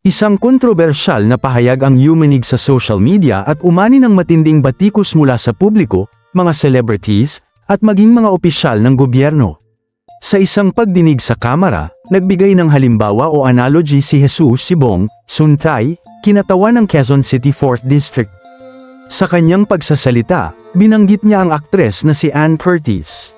Isang kontrobersyal na pahayag ang yumanig sa social media at umani ng matinding batikos mula sa publiko, mga celebrities, at maging mga opisyal ng gobyerno. Sa isang pagdinig sa kamera, nagbigay ng halimbawa o analogy si Jesus Sibong Suntay, kinatawan ng Quezon City 4th District. Sa kanyang pagsasalita, binanggit niya ang aktres na si Ann Curtis.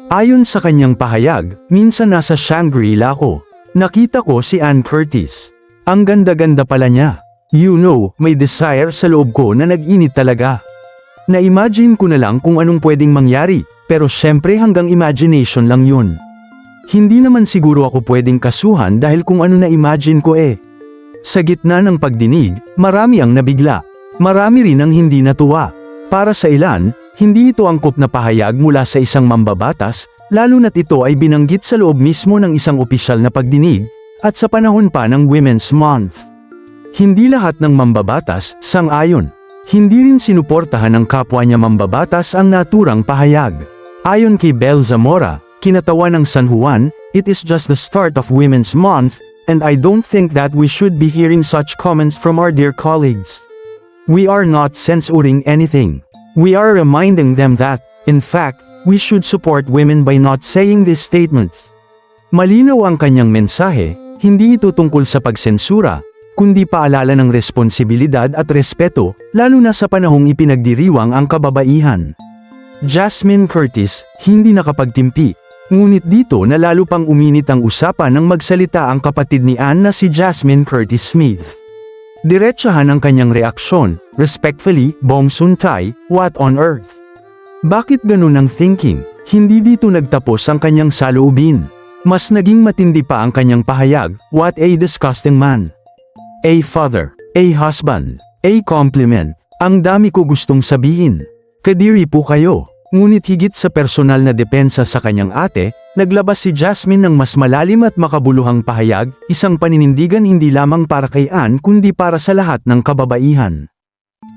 Ayon sa kanyang pahayag, minsan nasa Shangri-La ko. Nakita ko si Ann Curtis. Ang ganda-ganda pala niya. You know, may desire sa loob ko na nag-init talaga. Na-imagine ko na lang kung anong pwedeng mangyari, pero syempre hanggang imagination lang yun. Hindi naman siguro ako pwedeng kasuhan dahil kung ano na-imagine ko eh. Sa gitna ng pagdinig, marami ang nabigla. Marami rin ang hindi natuwa. Para sa ilan, hindi ito angkop na pahayag mula sa isang mambabatas, lalo na't ito ay binanggit sa loob mismo ng isang opisyal na pagdinig, at sa panahon pa ng Women's Month. Hindi lahat ng mambabatas sang-ayon. Hindi rin sinuportahan ng kapwa niya mambabatas ang naturang pahayag. Ayon kay Bel Zamora, kinatawan ng San Juan, "It is just the start of Women's Month, and I don't think that we should be hearing such comments from our dear colleagues. We are not censoring anything. We are reminding them that, in fact, we should support women by not saying these statements." Malinaw ang kanyang mensahe, hindi ito tungkol sa pagsensura, kundi paalala ng responsibilidad at respeto, lalo na sa panahong ipinagdiriwang ang kababaihan. Jasmine Curtis, hindi nakapagtimpi, ngunit dito na lalo pang uminit ang usapan nang magsalita ang kapatid ni Ann na si Jasmine Curtis Smith. Diretsahan ang kanyang reaksyon, "Respectfully, Bong Suntay, what on earth? Bakit ganun ang thinking?" Hindi dito nagtapos ang kanyang saloobin. Mas naging matindi pa ang kanyang pahayag, "What a disgusting man. A father, a husband, a compliment. Ang dami ko gustong sabihin. Kadiri po kayo." Ngunit higit sa personal na depensa sa kanyang ate, naglabas si Jasmine ng mas malalim at makabuluhang pahayag, isang paninindigan hindi lamang para kay Ann kundi para sa lahat ng kababaihan.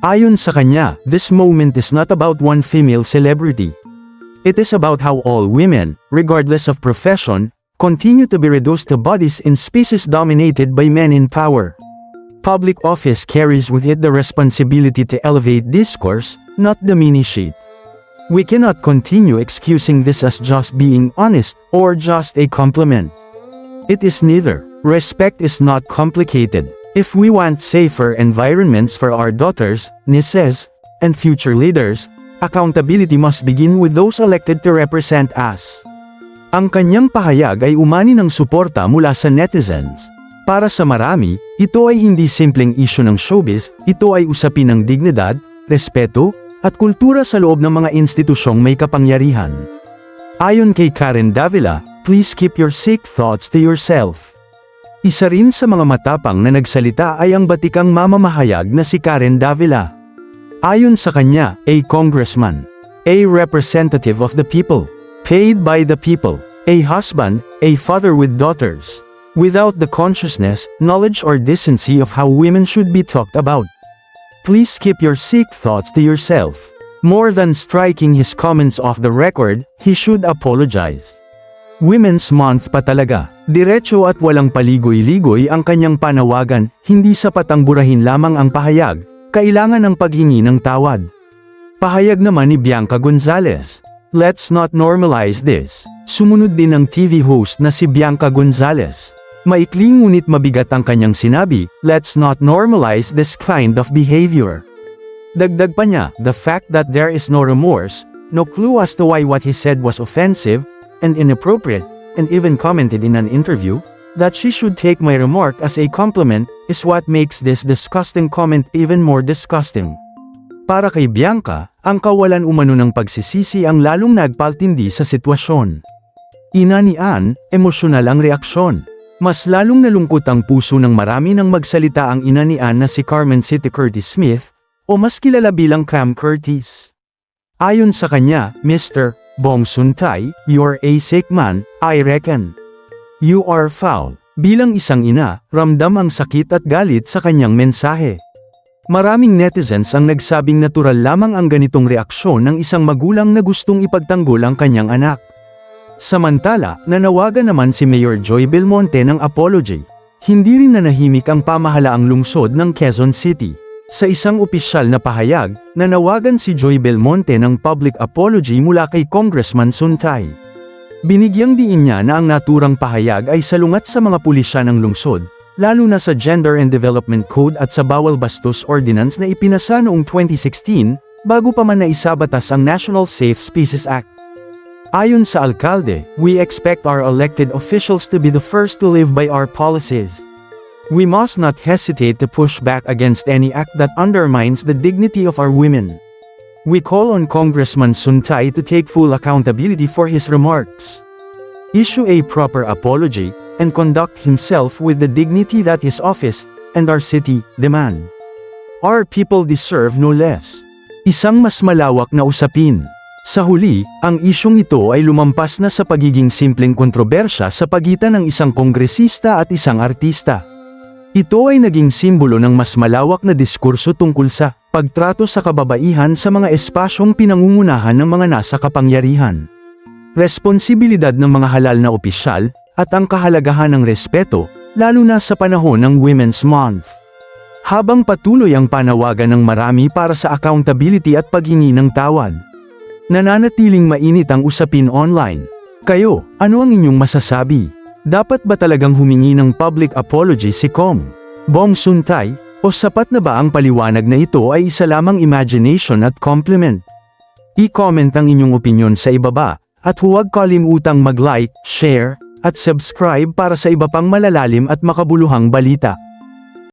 Ayon sa kanya, "This moment is not about one female celebrity. It is about how all women, regardless of profession, continue to be reduced to bodies in spaces dominated by men in power. Public office carries with it the responsibility to elevate discourse, not diminish it. We cannot continue excusing this as just being honest, or just a compliment. It is neither. Respect is not complicated. If we want safer environments for our daughters, nieces, and future leaders, accountability must begin with those elected to represent us." Ang kanyang pahayag ay umani ng suporta mula sa netizens. Para sa marami, ito ay hindi simpleng issue ng showbiz, ito ay usapin ng dignidad, respeto, at kultura sa loob ng mga institusyong may kapangyarihan. Ayon kay Karen Davila, "Please keep your sick thoughts to yourself." Isa rin sa mga matapang na nagsalita ay ang batikang mamamahayag na si Karen Davila. Ayon sa kanya, a congressman, a representative of the people, paid by the people, a husband, a father with daughters, without the consciousness, knowledge or decency of how women should be talked about. Please keep your sick thoughts to yourself. More than striking his comments off the record, he should apologize. Women's Month pa talaga. Diretso at walang paligoy-ligoy ang kanyang panawagan, hindi sapat ang burahin lamang ang pahayag, kailangan ng paghingi ng tawad. Pahayag naman ni Bianca Gonzalez, "Let's not normalize this." Sumunod din ang TV host na si Bianca Gonzalez. Maikli ngunit mabigat ang kanyang sinabi, "Let's not normalize this kind of behavior." Dagdag pa niya, "The fact that there is no remorse, no clue as to why what he said was offensive and inappropriate, and even commented in an interview that she should take my remark as a compliment, is what makes this disgusting comment even more disgusting." Para kay Bianca, ang kawalan umano ng pagsisisi ang lalong nagpaltindi sa sitwasyon. Ina ni Ann, emosyonal ang reaksyon. Mas lalong nalungkot ang puso ng marami nang magsalita ang ina ni Ann na si Carmen City Curtis Smith, o mas kilala bilang Cam Curtis. Ayon sa kanya, "Mr. Bong Suntay, you're a sick man, I reckon. You are foul." Bilang isang ina, ramdam ang sakit at galit sa kanyang mensahe. Maraming netizens ang nagsabing natural lamang ang ganitong reaksyon ng isang magulang na gustong ipagtanggol ang kanyang anak. Samantala, nanawagan naman si Mayor Joy Belmonte ng apology. Hindi rin nanahimik ang pamahalaang lungsod ng Quezon City. Sa isang opisyal na pahayag, nanawagan si Joy Belmonte ng public apology mula kay Congressman Suntay. Binigyang diin niya na ang naturang pahayag ay salungat sa mga pulisya ng lungsod, lalo na sa Gender and Development Code at sa Bawal Bastos Ordinance na ipinasa noong 2016, bago pa man naisabatas ang National Safe Spaces Act. Ayon sa alkalde, we expect our elected officials to be the first to live by our policies. We must not hesitate to push back against any act that undermines the dignity of our women. We call on Congressman Suntay to take full accountability for his remarks, issue a proper apology, and conduct himself with the dignity that his office and our city demand. Our people deserve no less. Isang mas malawak na usapin. Sa huli, ang isyong ito ay lumampas na sa pagiging simpleng kontrobersya sa pagitan ng isang kongresista at isang artista. Ito ay naging simbolo ng mas malawak na diskurso tungkol sa pagtrato sa kababaihan sa mga espasyong pinangungunahan ng mga nasa kapangyarihan. Responsibilidad ng mga halal na opisyal, at ang kahalagahan ng respeto, lalo na sa panahon ng Women's Month. Habang patuloy ang panawagan ng marami para sa accountability at paghingi ng tawad, nananatiling mainit ang usapin online. Kayo, ano ang inyong masasabi? Dapat ba talagang humingi ng public apology si Bong Suntay, o sapat na ba ang paliwanag na ito ay isa lamang imagination at compliment? I-comment ang inyong opinyon sa ibaba, at huwag kalimutang mag-like, share, at subscribe para sa iba pang malalalim at makabuluhang balita.